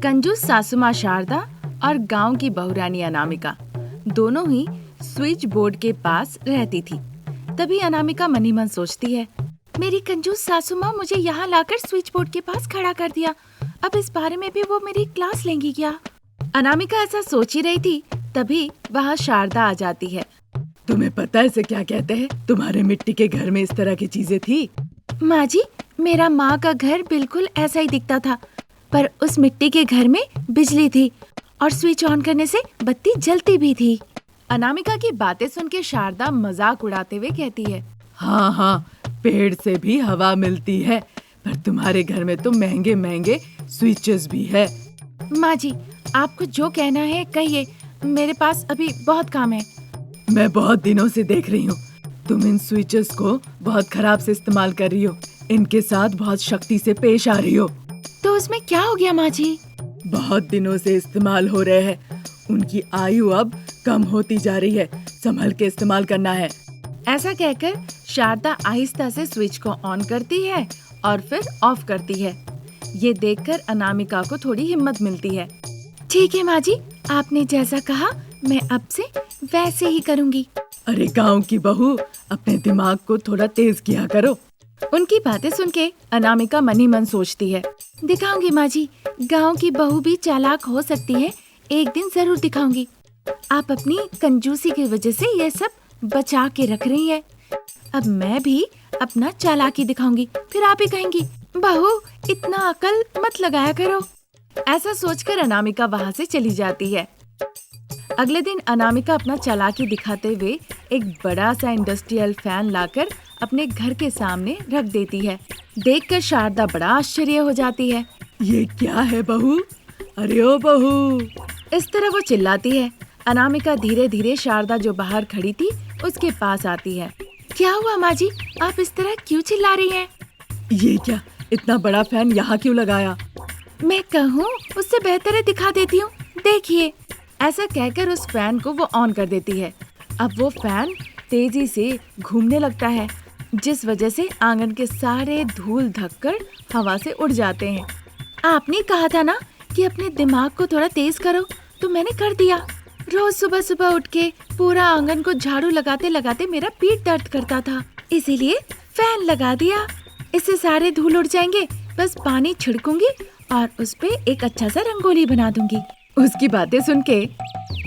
कंजूस सासू माँ शारदा और गांव की बहुरानी अनामिका दोनों ही स्विच बोर्ड के पास रहती थी। तभी अनामिका मन ही मन सोचती है, मेरी कंजूस सासू माँ मुझे यहाँ लाकर स्विच बोर्ड के पास खड़ा कर दिया। अब इस बारे में भी वो मेरी क्लास लेंगी क्या? अनामिका ऐसा सोच ही रही थी, तभी वहाँ शारदा आ जाती है। तुम्हें पता है इसे क्या कहते हैं? तुम्हारे मिट्टी के घर में इस तरह की चीजें थी? माँ जी, मेरा माँ का घर बिल्कुल ऐसा ही दिखता था, पर उस मिट्टी के घर में बिजली थी और स्विच ऑन करने से बत्ती जलती भी थी। अनामिका की बातें सुन के शारदा मजाक उड़ाते हुए कहती है, हाँ, पेड़ से भी हवा मिलती है, पर तुम्हारे घर में तो महंगे महंगे स्विचेस भी है। माँ जी, आपको जो कहना है कहिए, मेरे पास अभी बहुत काम है। मैं बहुत दिनों से देख रही हूँ, तुम इन स्विचेस को बहुत खराब से इस्तेमाल कर रही हो। इनके साथ बहुत शक्ति से पेश आ रही हो। तो उसमें क्या हो गया माँ जी? बहुत दिनों से इस्तेमाल हो रहे हैं, उनकी आयु अब कम होती जा रही है। संभल के इस्तेमाल करना है। ऐसा कहकर शारदा आहिस्ता से स्विच को ऑन करती है और फिर ऑफ करती है। ये देखकर अनामिका को थोड़ी हिम्मत मिलती है। ठीक है माँ जी, आपने जैसा कहा मैं अब से वैसे ही करूँगी। अरे गांव की बहू, अपने दिमाग को थोड़ा तेज किया करो। उनकी बातें सुन के अनामिका मन ही मन सोचती है, दिखाऊंगी माँ जी, गाँव की बहू भी चालाक हो सकती है, एक दिन जरूर दिखाऊंगी। आप अपनी कंजूसी की वजह से ये सब बचा के रख रही है। अब मैं भी अपना चालाकी दिखाऊंगी, फिर आप ही कहेंगी, बहू इतना अकल मत लगाया करो। ऐसा सोचकर अनामिका वहाँ से चली जाती है। अगले दिन अनामिका अपना चालाकी दिखाते हुए एक बड़ा सा इंडस्ट्रियल फैन लाकर अपने घर के सामने रख देती है। देखकर शारदा बड़ा आश्चर्य हो जाती है। ये क्या है बहू? अरे ओ बहू! इस तरह वो चिल्लाती है। अनामिका धीरे धीरे शारदा जो बाहर खड़ी थी उसके पास आती है। क्या हुआ माँ जी, आप इस तरह क्यों चिल्ला रही हैं? ये क्या, इतना बड़ा फैन यहाँ क्यों लगाया? मैं कहूँ उससे बेहतर है दिखा देती हूँ, देखिए। ऐसा कहकर उस फैन को वो ऑन कर देती है। अब वो फैन तेजी से घूमने लगता है, जिस वजह से आंगन के सारे धूल धक्कड़ हवा से उड़ जाते हैं। आपने कहा था ना कि अपने दिमाग को थोड़ा तेज करो, तो मैंने कर दिया। रोज सुबह सुबह उठ के पूरा आंगन को झाड़ू लगाते लगाते मेरा पीठ दर्द करता था, इसीलिए फैन लगा दिया। इससे सारे धूल उड़ जाएंगे, बस पानी छिड़कूंगी और उस पे एक अच्छा सा रंगोली बना दूंगी। उसकी बातें सुन के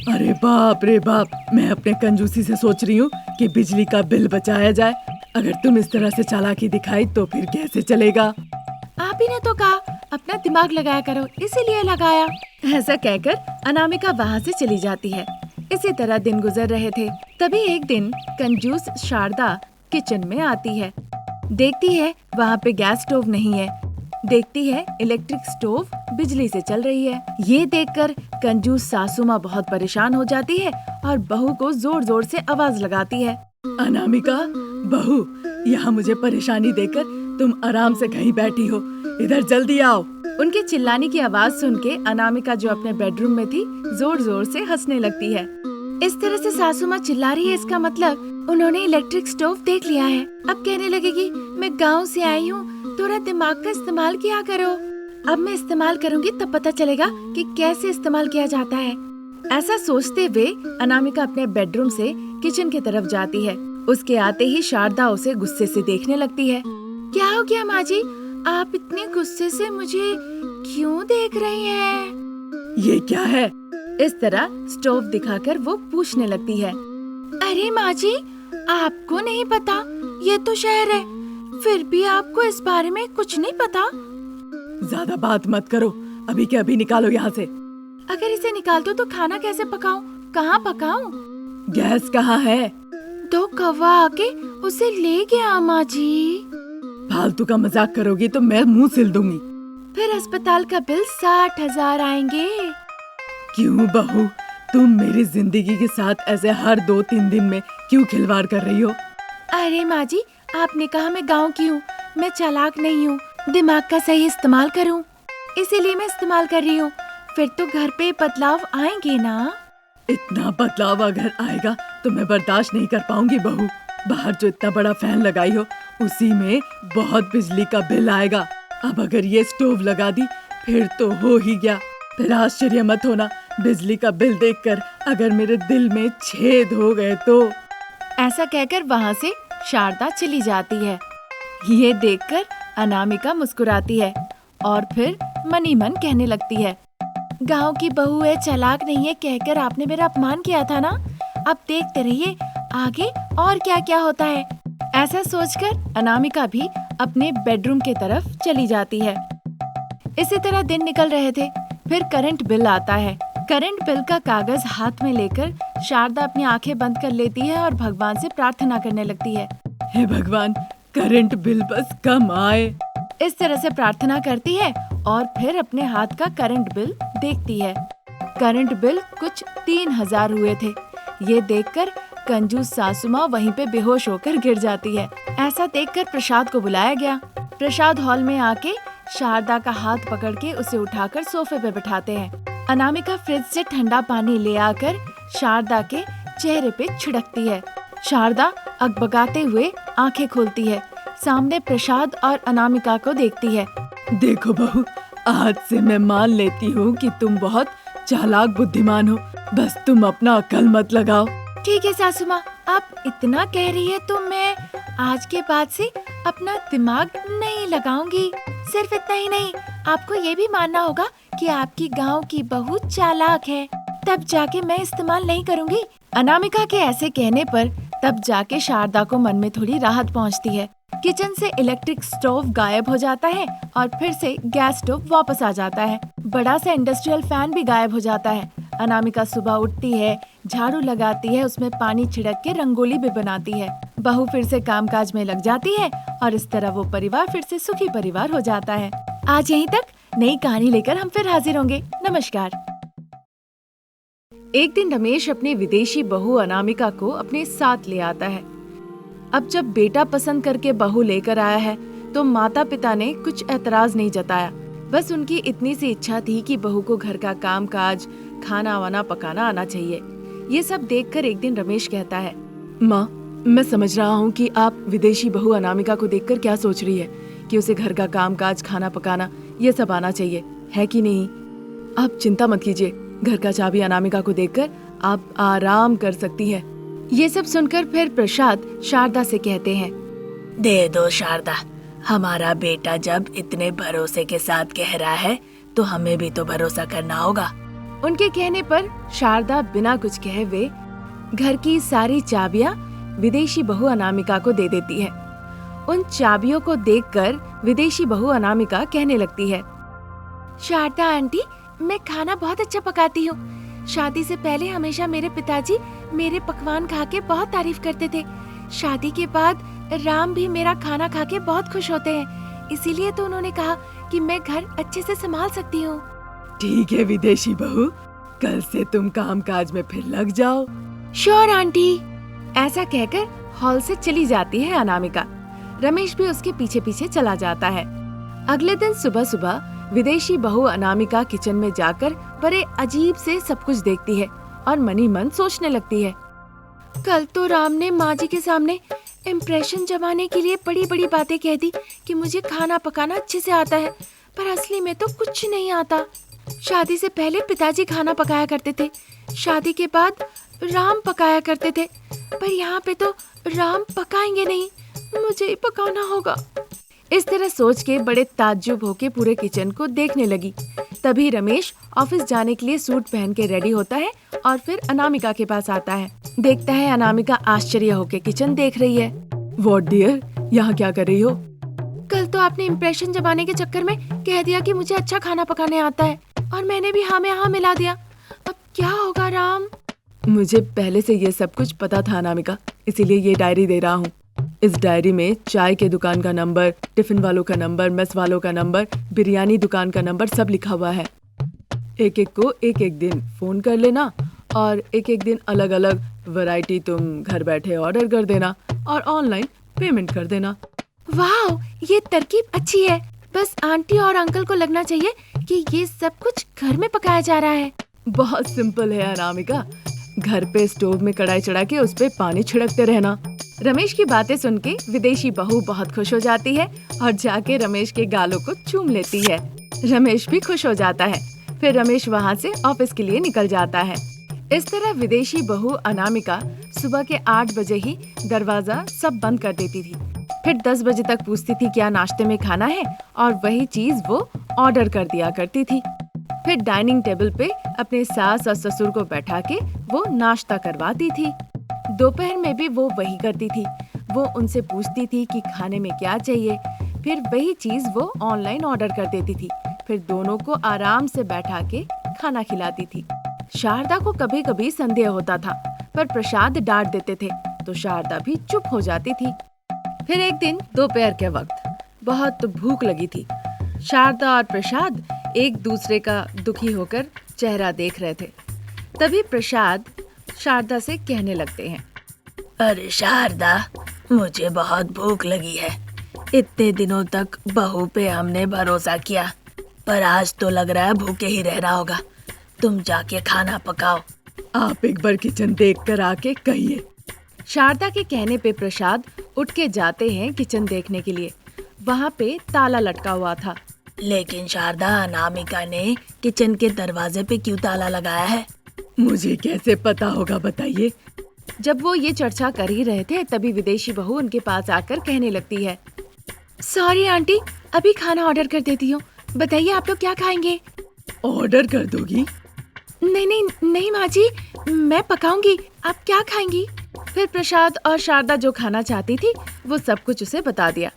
अरे बाप रे बाप, मैं अपने कंजूसी से सोच रही हूँ कि बिजली का बिल बचाया जाए। अगर तुम इस तरह से चालाकी दिखाई तो फिर कैसे चलेगा? आप ही ने तो कहा अपना दिमाग लगाया करो, इसीलिए लगाया। ऐसा कहकर अनामिका वहाँ से चली जाती है। इसी तरह दिन गुजर रहे थे। तभी एक दिन कंजूस शारदा किचन में आती है। देखती है वहाँ पे गैस स्टोव नहीं है। देखती है इलेक्ट्रिक स्टोव बिजली से चल रही है। ये देखकर कंजूस सासू माँ बहुत परेशान हो जाती है और बहू को जोर जोर से आवाज लगाती है। अनामिका, बहू, यहाँ मुझे परेशानी देकर तुम आराम से कहीं बैठी हो, इधर जल्दी आओ। उनके चिल्लाने की आवाज सुन के अनामिका जो अपने बेडरूम में थी जोर जोर से हंसने लगती है। इस तरह से सासू माँ चिल्ला रही है, इसका मतलब उन्होंने इलेक्ट्रिक स्टोव देख लिया है। अब कहने लगेगी, मैं गाँव से आई हूँ, थोड़ा दिमाग का इस्तेमाल किया करो। अब मैं इस्तेमाल करूंगी तब पता चलेगा कि कैसे इस्तेमाल किया जाता है। ऐसा सोचते हुए अनामिका अपने बेडरूम से किचन की तरफ जाती है। उसके आते ही शारदा उसे गुस्से से देखने लगती है। क्या हो गया माँ जी, आप इतने गुस्से से मुझे क्यों देख रही हैं? ये क्या है? इस तरह स्टोव दिखाकर वो पूछने लगती है। अरे माँ जी, आपको नहीं पता, ये तो शहर है, फिर भी आपको इस बारे में कुछ नहीं पता? ज्यादा बात मत करो, अभी के अभी निकालो यहाँ से। अगर इसे निकाल दो तो खाना कैसे पकाऊं? कहाँ पकाऊं? गैस कहाँ है? तो कौवा आके उसे ले गया माँ जी। फालतू का मजाक करोगी तो मैं मुंह सिल दूंगी। फिर अस्पताल का बिल 60,000 आएंगे। क्यों बहू, तुम मेरी जिंदगी के साथ ऐसे हर 2-3 दिन में क्यों खिलवाड़ कर रही हो? अरे माँ जी, आपने कहा मैं गाँव की हूँ, मैं चालाक नहीं हूँ, दिमाग का सही इस्तेमाल करूँ, इसीलिए मैं इस्तेमाल कर रही हूँ। फिर तो घर पे बदलाव आएंगे ना? इतना बदलाव अगर आएगा तो मैं बर्दाश्त नहीं कर पाऊंगी बहू। बाहर जो इतना बड़ा फैन लगाई हो उसी में बहुत बिजली का बिल आएगा। अब अगर ये स्टोव लगा दी फिर तो हो ही गया। फिर आश्चर्य मत होना बिजली का बिल देखकर अगर मेरे दिल में छेद हो गए तो। ऐसा कहकर वहाँ से शारदा चली जाती है। ये देखकर अनामिका मुस्कुराती है और फिर मनी मन कहने लगती है, गांव की बहू है, चालाक नहीं है कहकर आपने मेरा अपमान किया था ना। अब देखते रहिए आगे और क्या क्या होता है। ऐसा सोचकर अनामिका भी अपने बेडरूम के तरफ चली जाती है। इसी तरह दिन निकल रहे थे। फिर करंट बिल आता है। करंट बिल का कागज हाथ में लेकर शारदा अपनी आंखें बंद कर लेती है और भगवान से प्रार्थना करने लगती है, हे भगवान, करंट बिल बस कम आए। इस तरह से प्रार्थना करती है और फिर अपने हाथ का करंट बिल देखती है। करंट बिल कुछ 3000 हुए थे। ये देखकर कंजूस सासू माँ वहीं पे बेहोश होकर गिर जाती है। ऐसा देखकर प्रसाद को बुलाया गया। प्रसाद हॉल में आके शारदा का हाथ पकड़ के उसे उठाकर सोफे पे बिठाते हैं। अनामिका फ्रिज से ठंडा पानी ले आकर शारदा के चेहरे पे छिड़कती है। शारदा अकबकाते हुए आंखें खोलती है। सामने प्रसाद और अनामिका को देखती है। देखो बहू, आज से मैं मान लेती हूँ कि तुम बहुत चालाक बुद्धिमान हो। बस तुम अपना अक्ल मत लगाओ। ठीक है सासू माँ, आप इतना कह रही है तो मैं आज के बाद से अपना दिमाग नहीं लगाऊंगी। सिर्फ इतना ही नहीं, आपको ये भी मानना होगा कि आपकी गांव की बहू चालाक है, तब जाके मैं इस्तेमाल नहीं करूंगी। अनामिका के ऐसे कहने पर तब जाके शारदा को मन में थोड़ी राहत पहुंचती है। किचन से इलेक्ट्रिक स्टोव गायब हो जाता है और फिर से गैस स्टोव वापस आ जाता है। बड़ा सा इंडस्ट्रियल फैन भी गायब हो जाता है। अनामिका सुबह उठती है, झाड़ू लगाती है, उसमें पानी छिड़क के रंगोली भी बनाती है। बहू फिर से कामकाज में लग जाती है और इस तरह वो परिवार फिर से सुखी परिवार हो जाता है। आज यहीं तक। नई कहानी लेकर हम फिर हाजिर होंगे। नमस्कार। एक दिन रमेश अपनी विदेशी बहू अनामिका को अपने साथ ले आता है। अब जब बेटा पसंद करके बहू लेकर आया है तो माता पिता ने कुछ ऐतराज नहीं जताया। बस उनकी इतनी सी इच्छा थी कि बहू को घर का काम काज, खाना वाना पकाना आना चाहिए। ये सब देखकर एक दिन रमेश कहता है, माँ, मैं समझ रहा हूँ कि आप विदेशी बहू अनामिका को देखकर क्या सोच रही है कि उसे घर का काम काज, खाना पकाना ये सब आना चाहिए, है कि नहीं? आप चिंता मत कीजिए, घर का चाबी अनामिका को देकर आप आराम कर सकती है। ये सब सुनकर फिर प्रसाद शारदा से कहते हैं, दे दो शारदा, हमारा बेटा जब इतने भरोसे के साथ कह रहा है तो हमें भी तो भरोसा करना होगा। उनके कहने पर शारदा बिना कुछ कहे वे घर की सारी चाबियां विदेशी बहू अनामिका को दे देती है। उन चाबियों को देखकर विदेशी बहू अनामिका कहने लगती है, शारदा आंटी, मैं खाना बहुत अच्छा पकाती हूँ। शादी से पहले हमेशा मेरे पिताजी मेरे पकवान खा के बहुत तारीफ करते थे। शादी के बाद राम भी मेरा खाना खा के बहुत खुश होते हैं, इसीलिए तो उन्होंने कहा कि मैं घर अच्छे से संभाल सकती हूँ। ठीक है विदेशी बहू, कल से तुम काम काज में फिर लग जाओ। Sure aunty. ऐसा कहकर हॉल से चली जाती है अनामिका। रमेश भी उसके पीछे पीछे चला जाता है। अगले दिन सुबह सुबह विदेशी बहू अनामिका किचन में जाकर बड़े अजीब से सब कुछ देखती है और मनी मन सोचने लगती है, कल तो राम ने माँ जी के सामने इम्प्रेशन जमाने के लिए बड़ी बड़ी बातें कह दी कि मुझे खाना पकाना अच्छे से आता है, पर असली में तो कुछ नहीं आता। शादी से पहले पिताजी खाना पकाया करते थे, शादी के बाद राम पकाया करते थे, पर यहाँ पे तो राम पकाएंगे नहीं, मुझे ही पकाना होगा। इस तरह सोच के बड़े ताज्जुब होके पूरे किचन को देखने लगी। तभी रमेश ऑफिस जाने के लिए सूट पहन के रेडी होता है और फिर अनामिका के पास आता है। देखता है अनामिका आश्चर्य होके किचन देख रही है। व्हाट डियर, यहाँ क्या कर रही हो? कल तो आपने इम्प्रेशन जमाने के चक्कर में कह दिया कि मुझे अच्छा खाना पकाने आता है और मैंने भी हाँ में हाँ मिला दिया। अब क्या होगा राम? मुझे पहले से ये सब कुछ पता था अनामिका, इसीलिए ये डायरी दे रहा हूँ। इस डायरी में चाय के दुकान का नंबर, टिफिन वालों का नंबर, मेस वालों का नंबर, बिरयानी दुकान का नंबर सब लिखा हुआ है। एक एक को एक एक दिन फोन कर लेना और एक एक दिन अलग अलग वैरायटी तुम घर बैठे ऑर्डर कर देना और ऑनलाइन पेमेंट कर देना। वाह, ये तरकीब अच्छी है। बस आंटी और अंकल को लगना चाहिए कि ये सब कुछ घर में पकाया जा रहा है। बहुत सिंपल है अनामिका, घर पे स्टोव में कढ़ाई चढ़ा के उस पे पानी छिड़कते रहना। रमेश की बातें सुन के विदेशी बहू बहुत खुश हो जाती है और जाके रमेश के गालों को चूम लेती है। रमेश भी खुश हो जाता है। फिर रमेश वहाँ से ऑफिस के लिए निकल जाता है। इस तरह विदेशी बहू अनामिका सुबह के 8 बजे ही दरवाजा सब बंद कर देती थी। फिर 10 बजे तक पूछती थी क्या नाश्ते में खाना है, और वही चीज वो ऑर्डर कर दिया करती थी। फिर डाइनिंग टेबल पे अपने सास और ससुर को बैठा के वो नाश्ता करवाती थी। दोपहर में भी वो वही करती थी। वो उनसे पूछती थी कि खाने में क्या चाहिए, फिर वही चीज वो ऑनलाइन ऑर्डर कर देती थी। फिर दोनों को आराम से बैठा के खाना खिलाती थी। शारदा को कभी कभी संदेह होता था, पर प्रसाद डांट देते थे तो शारदा भी चुप हो जाती थी। फिर एक दिन दोपहर के वक्त बहुत भूख लगी थी। शारदा और प्रसाद एक दूसरे का दुखी होकर चेहरा देख रहे थे। तभी प्रसाद शारदा से कहने लगते हैं, अरे शारदा, मुझे बहुत भूख लगी है। इतने दिनों तक बहू पे हमने भरोसा किया, पर आज तो लग रहा है भूखे ही रहना होगा। तुम जाके खाना पकाओ। आप एक बार किचन देख कर आके कहिए। शारदा के कहने पे प्रसाद उठ के जाते हैं किचन देखने के लिए। वहाँ पे ताला लटका हुआ था। लेकिन शारदा, अनामिका ने किचन के दरवाजे पे क्यों ताला लगाया है? मुझे कैसे पता होगा, बताइए। जब वो ये चर्चा कर ही रहे थे तभी विदेशी बहू उनके पास आकर कहने लगती है, सॉरी आंटी, अभी खाना ऑर्डर कर देती हूँ। बताइए आप लोग क्या खाएंगे? ऑर्डर कर दोगी? नहीं माँ जी, मैं पकाऊंगी। आप क्या खाएंगी? फिर प्रसाद और शारदा जो खाना चाहती थी वो सब कुछ उसे बता दिया।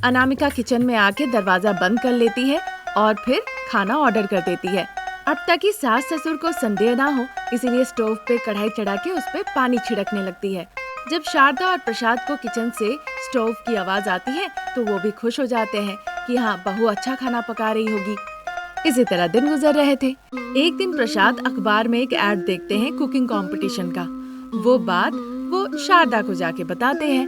अनामिका किचन में आके दरवाजा बंद कर लेती है और फिर खाना ऑर्डर कर देती है। अब ताकि सास ससुर को संदेह ना हो, इसीलिए स्टोव पे कढ़ाई चढ़ा के उस पे पानी छिड़कने लगती है। जब शारदा और प्रसाद को किचन से स्टोव की आवाज आती है तो वो भी खुश हो जाते हैं कि हाँ, बहू अच्छा खाना पका रही होगी। इसी तरह दिन गुजर रहे थे। एक दिन प्रसाद अखबार में एक ऐड देखते हैं कुकिंग कंपटीशन का। वो बात वो शारदा को जाके बताते हैं।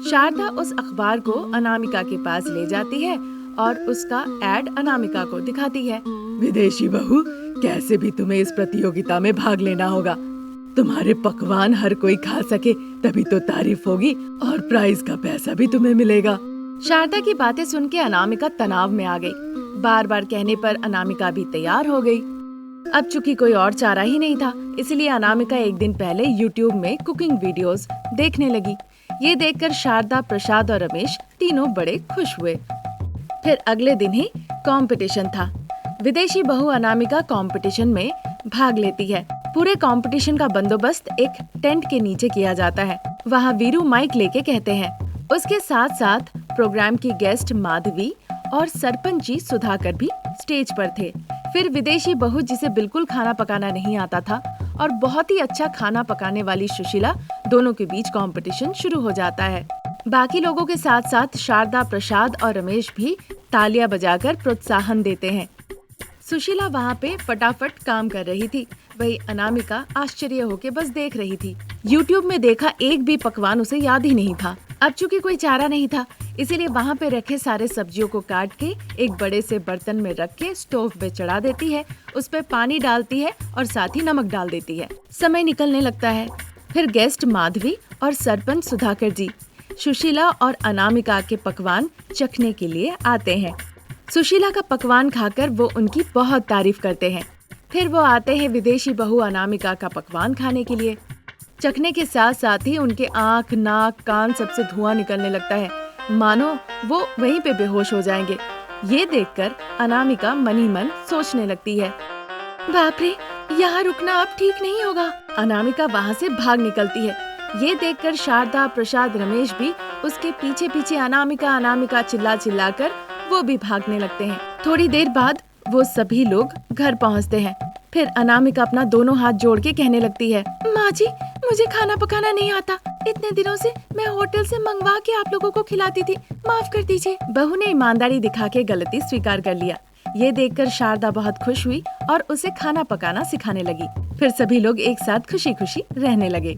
शारदा उस अखबार को अनामिका के पास ले जाती है और उसका ऐड अनामिका को दिखाती है। विदेशी बहू, कैसे भी तुम्हें इस प्रतियोगिता में भाग लेना होगा। तुम्हारे पकवान हर कोई खा सके तभी तो तारीफ होगी और प्राइज का पैसा भी तुम्हें मिलेगा। शारदा की बातें सुन के अनामिका तनाव में आ गई। बार बार कहने पर अनामिका भी तैयार हो गई। अब चूंकि कोई और चारा ही नहीं था, इसलिए अनामिका एक दिन पहले YouTube में कुकिंग वीडियोस देखने लगी। ये देखकर शारदा, प्रसाद और रमेश तीनों बड़े खुश हुए। फिर अगले दिन ही कंपटीशन था। विदेशी बहू अनामिका कंपटीशन में भाग लेती है। पूरे कंपटीशन का बंदोबस्त एक टेंट के नीचे किया जाता है। वहाँ वीरू माइक लेके कहते हैं। उसके साथ साथ प्रोग्राम की गेस्ट माधवी और सरपंच जी सुधाकर भी स्टेज पर थे। फिर विदेशी बहू, जिसे बिल्कुल खाना पकाना नहीं आता था, और बहुत ही अच्छा खाना पकाने वाली सुशीला, दोनों के बीच कंपटीशन शुरू हो जाता है। बाकी लोगों के साथ साथ शारदा, प्रसाद और रमेश भी तालियां बजाकर प्रोत्साहन देते हैं। सुशीला वहाँ पे फटाफट काम कर रही थी, वही अनामिका आश्चर्य होके बस देख रही थी। YouTube में देखा एक भी पकवान उसे याद ही नहीं था। अब चूंकि कोई चारा नहीं था, इसीलिए वहाँ पे रखे सारे सब्जियों को काट के एक बड़े से बर्तन में रख के स्टोव पे चढ़ा देती है। उस पे पानी डालती है और साथ ही नमक डाल देती है। समय निकलने लगता है। फिर गेस्ट माधवी और सरपंच सुधाकर जी सुशीला और अनामिका के पकवान चखने के लिए आते हैं। सुशीला का पकवान खाकर वो उनकी बहुत तारीफ करते हैं। फिर वो आते हैं विदेशी बहू अनामिका का पकवान खाने के लिए। चखने के साथ साथ ही उनके आँख, नाक, कान सबसे धुआं निकलने लगता है, मानो वो वहीं पे बेहोश हो जाएंगे। ये देखकर अनामिका मन ही मन सोचने लगती है, बाप रे, यहाँ रुकना अब ठीक नहीं होगा। अनामिका वहाँ से भाग निकलती है। ये देखकर शारदा, प्रसाद, रमेश भी उसके पीछे पीछे अनामिका अनामिका चिल्ला चिल्ला कर वो भी भागने लगते हैं। थोड़ी देर बाद वो सभी लोग घर पहुँचते हैं। फिर अनामिका अपना दोनों हाथ जोड़ के कहने लगती है, माँ जी, मुझे खाना पकाना नहीं आता। इतने दिनों से मैं होटल से मंगवा के आप लोगों को खिलाती थी, माफ कर दीजिए। बहू ने ईमानदारी दिखा के गलती स्वीकार कर लिया। ये देखकर शारदा बहुत खुश हुई और उसे खाना पकाना सिखाने लगी। फिर सभी लोग एक साथ खुशी खुशी रहने लगे।